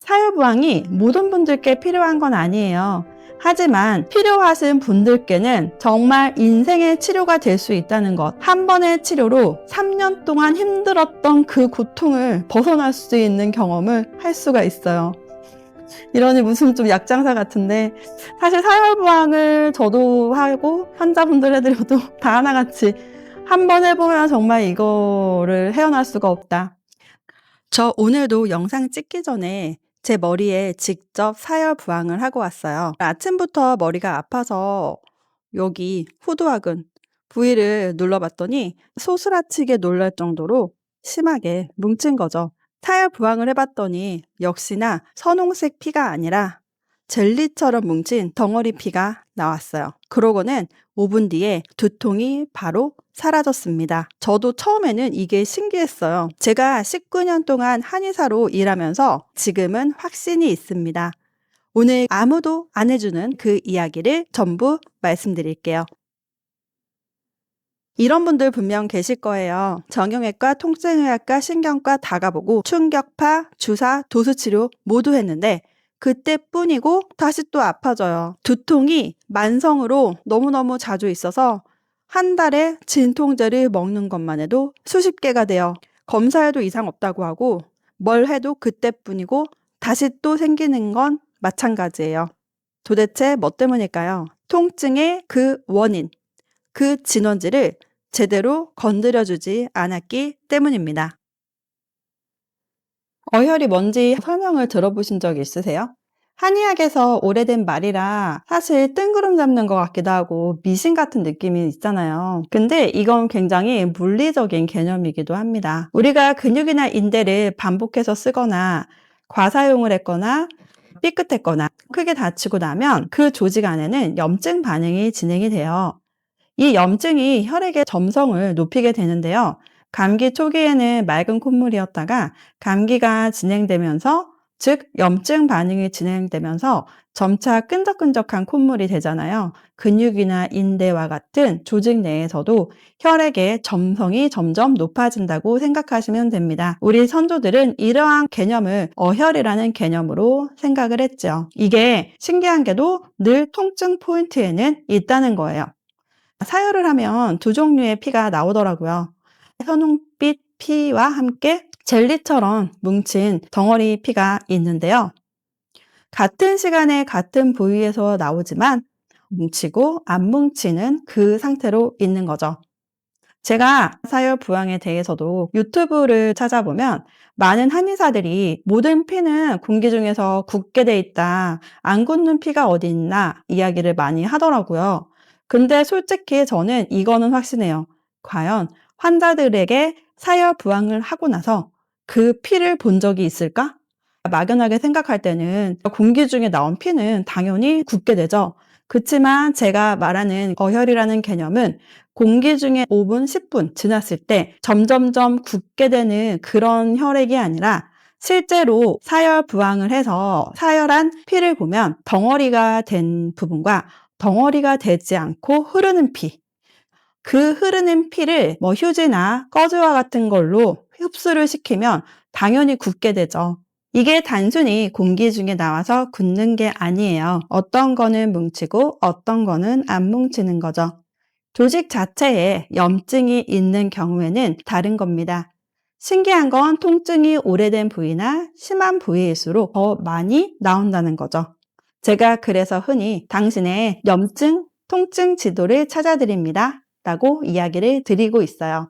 사혈부항이 모든 분들께 필요한 건 아니에요. 하지만 필요하신 분들께는 정말 인생의 치료가 될 수 있다는 것. 한 번의 치료로 3년 동안 힘들었던 그 고통을 벗어날 수 있는 경험을 할 수가 있어요. 이러니 무슨 좀 약장사 같은데, 사실 사혈부항을 저도 하고 환자분들 해드려도 다 하나같이 한 번 해보면 정말 이거를 헤어날 수가 없다. 저 오늘도 영상 찍기 전에 제 머리에 직접 사혈부항을 하고 왔어요. 아침부터 머리가 아파서 여기 후두화근 부위를 눌러봤더니 소스라치게 놀랄 정도로 심하게 뭉친 거죠. 사혈부항을 해봤더니 역시나 선홍색 피가 아니라 젤리처럼 뭉친 덩어리 피가 나왔어요. 그러고는 5분 뒤에 두통이 바로 사라졌습니다. 저도 처음에는 이게 신기했어요. 제가 19년 동안 한의사로 일하면서 지금은 확신이 있습니다. 오늘 아무도 안 해주는 그 이야기를 전부 말씀드릴게요. 이런 분들 분명 계실 거예요. 정형외과, 통증의학과, 신경과 다 가보고 충격파, 주사, 도수치료 모두 했는데 그때뿐이고 다시 또 아파져요. 두통이 만성으로 너무너무 자주 있어서 한 달에 진통제를 먹는 것만 해도 수십 개가 돼요. 검사해도 이상 없다고 하고 뭘 해도 그때뿐이고 다시 또 생기는 건 마찬가지예요. 도대체 뭐 때문일까요? 통증의 그 원인, 그 진원지를 제대로 건드려주지 않았기 때문입니다. 어혈이 뭔지 설명을 들어보신 적 있으세요? 한의학에서 오래된 말이라 사실 뜬구름 잡는 것 같기도 하고 미신 같은 느낌이 있잖아요. 근데 이건 굉장히 물리적인 개념이기도 합니다. 우리가 근육이나 인대를 반복해서 쓰거나 과사용을 했거나 삐끗했거나 크게 다치고 나면 그 조직 안에는 염증 반응이 진행이 돼요. 이 염증이 혈액의 점성을 높이게 되는데요. 감기 초기에는 맑은 콧물이었다가 감기가 진행되면서, 즉 염증 반응이 진행되면서 점차 끈적끈적한 콧물이 되잖아요. 근육이나 인대와 같은 조직 내에서도 혈액의 점성이 점점 높아진다고 생각하시면 됩니다. 우리 선조들은 이러한 개념을 어혈이라는 개념으로 생각을 했죠. 이게 신기한 게도 늘 통증 포인트에는 있다는 거예요. 사혈을 하면 두 종류의 피가 나오더라고요. 선홍빛 피와 함께 젤리처럼 뭉친 덩어리 피가 있는데요. 같은 시간에 같은 부위에서 나오지만 뭉치고 안 뭉치는 그 상태로 있는 거죠. 제가 사혈부항에 대해서도 유튜브를 찾아보면 많은 한의사들이 모든 피는 공기 중에서 굳게 돼 있다, 안 굳는 피가 어디 있나 이야기를 많이 하더라고요. 근데 솔직히 저는 이거는 확신해요. 과연 환자들에게 사혈부항을 하고 나서 그 피를 본 적이 있을까? 막연하게 생각할 때는 공기 중에 나온 피는 당연히 굳게 되죠. 그렇지만 제가 말하는 어혈이라는 개념은 공기 중에 5분, 10분 지났을 때 점점점 굳게 되는 그런 혈액이 아니라 실제로 사혈부항을 해서 사혈한 피를 보면 덩어리가 된 부분과 덩어리가 되지 않고 흐르는 피, 그 흐르는 피를 휴지나 꺼즈와 같은 걸로 흡수를 시키면 당연히 굳게 되죠. 이게 단순히 공기 중에 나와서 굳는 게 아니에요. 어떤 거는 뭉치고 어떤 거는 안 뭉치는 거죠. 조직 자체에 염증이 있는 경우에는 다른 겁니다. 신기한 건 통증이 오래된 부위나 심한 부위일수록 더 많이 나온다는 거죠. 제가 그래서 흔히 당신의 염증, 통증 지도를 찾아드립니다 라고 이야기를 드리고 있어요.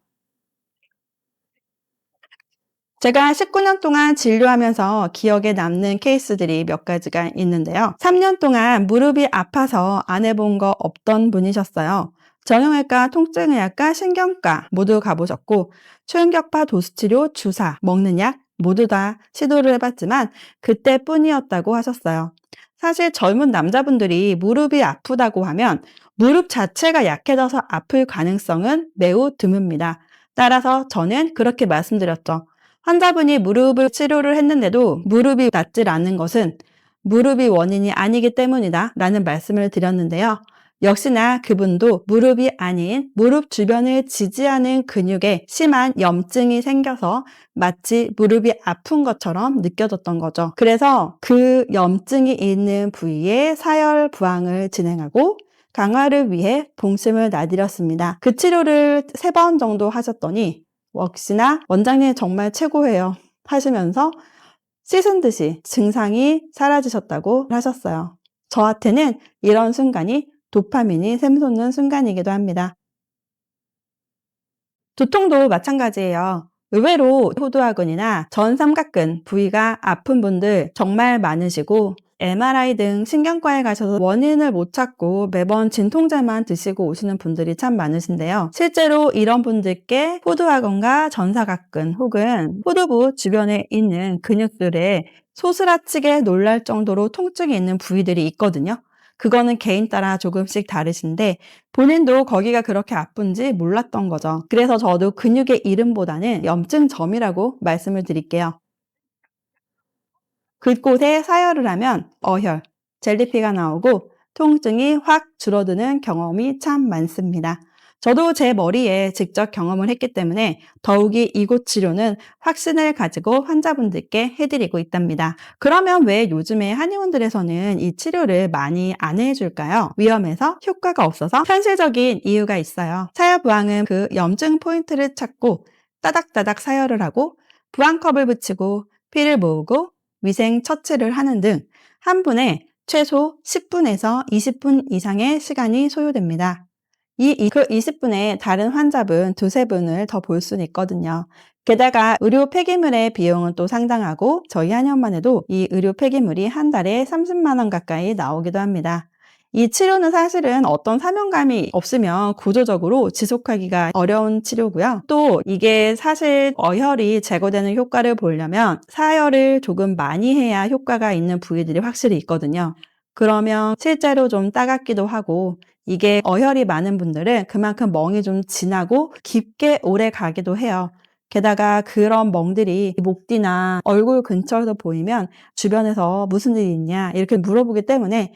제가 19년 동안 진료하면서 기억에 남는 케이스들이 몇 가지가 있는데요. 3년 동안 무릎이 아파서 안 해본 거 없던 분이셨어요. 정형외과, 통증의학과, 신경과 모두 가보셨고 충격파, 도수치료, 주사, 먹는 약 모두 다 시도를 해봤지만 그때뿐이었다고 하셨어요. 사실 젊은 남자분들이 무릎이 아프다고 하면 무릎 자체가 약해져서 아플 가능성은 매우 드뭅니다. 따라서 저는 그렇게 말씀드렸죠. 환자분이 무릎을 치료를 했는데도 무릎이 낫질 않는 것은 무릎이 원인이 아니기 때문이다 라는 말씀을 드렸는데요. 역시나 그분도 무릎이 아닌 무릎 주변을 지지하는 근육에 심한 염증이 생겨서 마치 무릎이 아픈 것처럼 느껴졌던 거죠. 그래서 그 염증이 있는 부위에 사열 부항을 진행하고 강화를 위해 봉심을 나들였습니다. 그 치료를 3번 정도 하셨더니 역시나 원장님 정말 최고예요 하시면서 씻은 듯이 증상이 사라지셨다고 하셨어요. 저한테는 이런 순간이 도파민이 샘솟는 순간이기도 합니다. 두통도 마찬가지예요. 의외로 호두화근이나 전 삼각근 부위가 아픈 분들 정말 많으시고 MRI 등 신경과에 가셔서 원인을 못 찾고 매번 진통제만 드시고 오시는 분들이 참 많으신데요. 실제로 이런 분들께 호두화근과 전사각근 혹은 호두부 주변에 있는 근육들에 소스라치게 놀랄 정도로 통증이 있는 부위들이 있거든요. 그거는 개인 따라 조금씩 다르신데 본인도 거기가 그렇게 아픈지 몰랐던 거죠. 그래서 저도 근육의 이름보다는 염증점이라고 말씀을 드릴게요. 그곳에 사열을 하면 어혈, 젤리피가 나오고 통증이 확 줄어드는 경험이 참 많습니다. 저도 제 머리에 직접 경험을 했기 때문에 더욱이 이곳 치료는 확신을 가지고 환자분들께 해드리고 있답니다. 그러면 왜 요즘에 한의원들에서는 이 치료를 많이 안 해줄까요? 위험해서 효과가 없어서 현실적인 이유가 있어요. 사열부항은 그 염증 포인트를 찾고 따닥따닥 사열을 하고 부항컵을 붙이고 피를 모으고 위생 처치를 하는 등 한 분에 최소 10분에서 20분 이상의 시간이 소요됩니다. 그 20분에 다른 환자분 두세 분을 더 볼 수는 있거든요. 게다가 의료 폐기물의 비용은 또 상당하고 저희 한의원만 해도 이 의료 폐기물이 한 달에 30만 원 가까이 나오기도 합니다. 이 치료는 사실은 어떤 사명감이 없으면 구조적으로 지속하기가 어려운 치료고요. 또 이게 사실 어혈이 제거되는 효과를 보려면 사열을 조금 많이 해야 효과가 있는 부위들이 확실히 있거든요. 그러면 실제로 좀 따갑기도 하고 이게 어혈이 많은 분들은 그만큼 멍이 좀 진하고 깊게 오래 가기도 해요. 게다가 그런 멍들이 목 뒤나 얼굴 근처에서 보이면 주변에서 무슨 일이 있냐 이렇게 물어보기 때문에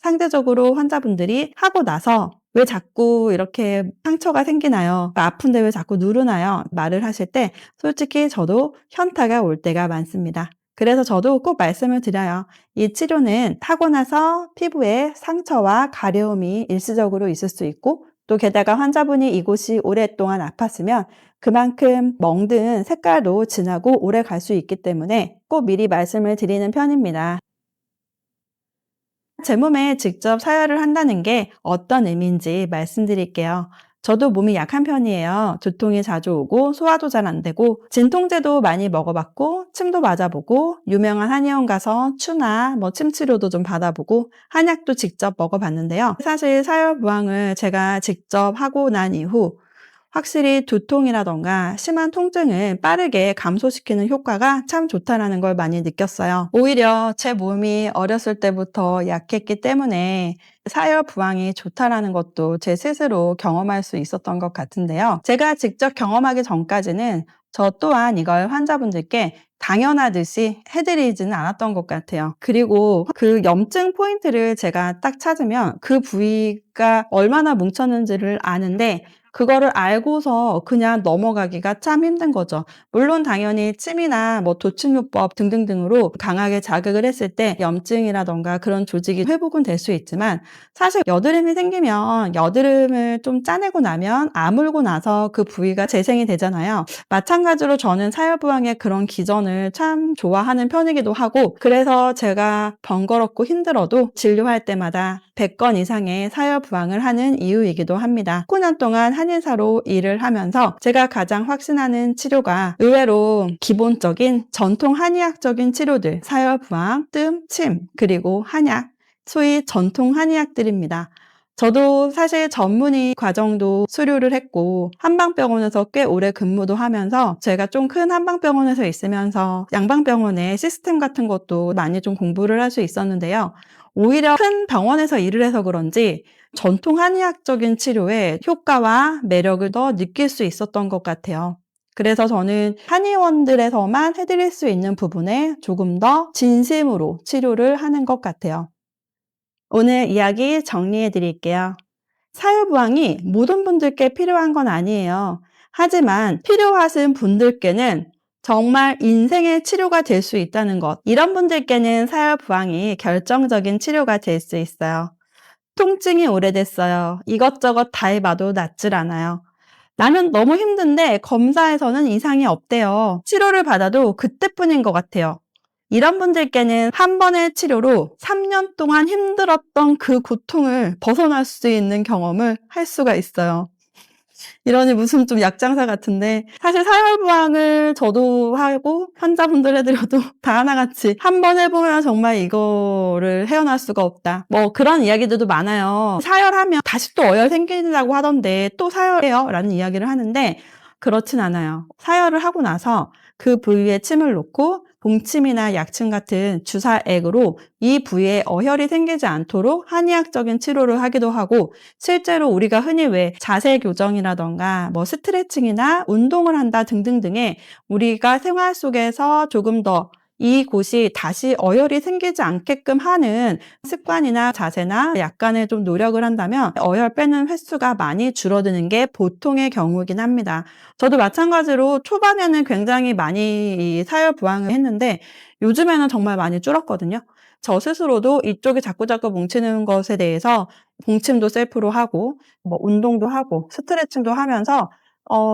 상대적으로 환자분들이 하고 나서 왜 자꾸 이렇게 상처가 생기나요? 아픈데 왜 자꾸 누르나요? 말을 하실 때 솔직히 저도 현타가 올 때가 많습니다. 그래서 저도 꼭 말씀을 드려요. 이 치료는 하고 나서 피부에 상처와 가려움이 일시적으로 있을 수 있고 또 게다가 환자분이 이곳이 오랫동안 아팠으면 그만큼 멍든 색깔도 진하고 오래 갈 수 있기 때문에 꼭 미리 말씀을 드리는 편입니다. 제 몸에 직접 사열을 한다는 게 어떤 의미인지 말씀드릴게요. 저도 몸이 약한 편이에요. 두통이 자주 오고 소화도 잘 안 되고 진통제도 많이 먹어봤고 침도 맞아보고 유명한 한의원 가서 추나 침 치료도 좀 받아보고 한약도 직접 먹어봤는데요. 사실 사열부항을 제가 직접 하고 난 이후 확실히 두통이라던가 심한 통증을 빠르게 감소시키는 효과가 참 좋다라는 걸 많이 느꼈어요. 오히려 제 몸이 어렸을 때부터 약했기 때문에 사열부항이 좋다라는 것도 제 스스로 경험할 수 있었던 것 같은데요. 제가 직접 경험하기 전까지는 저 또한 이걸 환자분들께 당연하듯이 해드리지는 않았던 것 같아요. 그리고 그 염증 포인트를 제가 딱 찾으면 그 부위가 얼마나 뭉쳤는지를 아는데 그거를 알고서 그냥 넘어가기가 참 힘든 거죠. 물론 당연히 침이나 도침요법 등등등으로 강하게 자극을 했을 때 염증이라던가 그런 조직이 회복은 될 수 있지만 사실 여드름이 생기면 여드름을 좀 짜내고 나면 아물고 나서 그 부위가 재생이 되잖아요. 마찬가지로 저는 사열부항의 그런 기전을 참 좋아하는 편이기도 하고 그래서 제가 번거롭고 힘들어도 진료할 때마다 100건 이상의 사열부항을 하는 이유이기도 합니다. 19년 동안 한의사로 일을 하면서 제가 가장 확신하는 치료가 의외로 기본적인 전통 한의학적인 치료들, 사열부항, 뜸, 침, 그리고 한약, 소위 전통 한의학들입니다. 저도 사실 전문의 과정도 수료를 했고 한방병원에서 꽤 오래 근무도 하면서 제가 좀 큰 한방병원에서 있으면서 양방병원의 시스템 같은 것도 많이 좀 공부를 할 수 있었는데요. 오히려 큰 병원에서 일을 해서 그런지 전통 한의학적인 치료의 효과와 매력을 더 느낄 수 있었던 것 같아요. 그래서 저는 한의원들에서만 해드릴 수 있는 부분에 조금 더 진심으로 치료를 하는 것 같아요. 오늘 이야기 정리해 드릴게요. 사유부항이 모든 분들께 필요한 건 아니에요. 하지만 필요하신 분들께는 정말 인생의 치료가 될 수 있다는 것. 이런 분들께는 사유부항이 결정적인 치료가 될 수 있어요. 통증이 오래됐어요. 이것저것 다 해봐도 낫질 않아요. 나는 너무 힘든데 검사에서는 이상이 없대요. 치료를 받아도 그때뿐인 것 같아요. 이런 분들께는 한 번의 치료로 3년 동안 힘들었던 그 고통을 벗어날 수 있는 경험을 할 수가 있어요. 이러니 무슨 좀 약장사 같은데 사실 사혈부항을 저도 하고 환자분들 해드려도 다 하나같이 한 번 해보면 정말 이거를 헤어날 수가 없다. 뭐 그런 이야기들도 많아요. 사혈하면 다시 또 어혈 생긴다고 하던데 또 사혈해요? 라는 이야기를 하는데 그렇진 않아요. 사혈을 하고 나서 그 부위에 침을 놓고 봉침이나 약침 같은 주사액으로 이 부위에 어혈이 생기지 않도록 한의학적인 치료를 하기도 하고 실제로 우리가 흔히 왜 자세 교정이라던가 뭐 스트레칭이나 운동을 한다 등등등의 우리가 생활 속에서 조금 더 이곳이 다시 어혈이 생기지 않게끔 하는 습관이나 자세나 약간의 좀 노력을 한다면 어혈 빼는 횟수가 많이 줄어드는 게 보통의 경우이긴 합니다. 저도 마찬가지로 초반에는 굉장히 많이 사혈부항을 했는데 요즘에는 정말 많이 줄었거든요. 저 스스로도 이쪽이 자꾸자꾸 뭉치는 것에 대해서 봉침도 셀프로 하고 뭐 운동도 하고 스트레칭도 하면서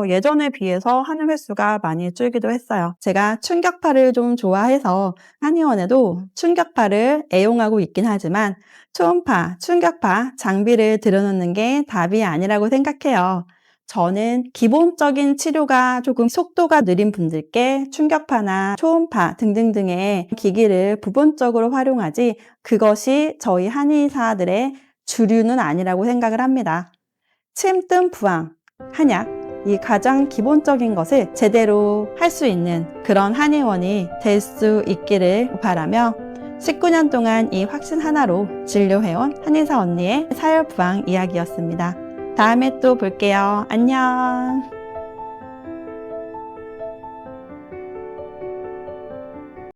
예전에 비해서 하는 횟수가 많이 줄기도 했어요. 제가 충격파를 좀 좋아해서 한의원에도 충격파를 애용하고 있긴 하지만 초음파, 충격파 장비를 들여놓는 게 답이 아니라고 생각해요. 저는 기본적인 치료가 조금 속도가 느린 분들께 충격파나 초음파 등등등의 기기를 부분적으로 활용하지 그것이 저희 한의사들의 주류는 아니라고 생각을 합니다. 침뜸 부항, 한약, 이 가장 기본적인 것을 제대로 할 수 있는 그런 한의원이 될 수 있기를 바라며 19년 동안 이 확신 하나로 진료해온 한의사 언니의 사혈부항 이야기였습니다. 다음에 또 볼게요. 안녕.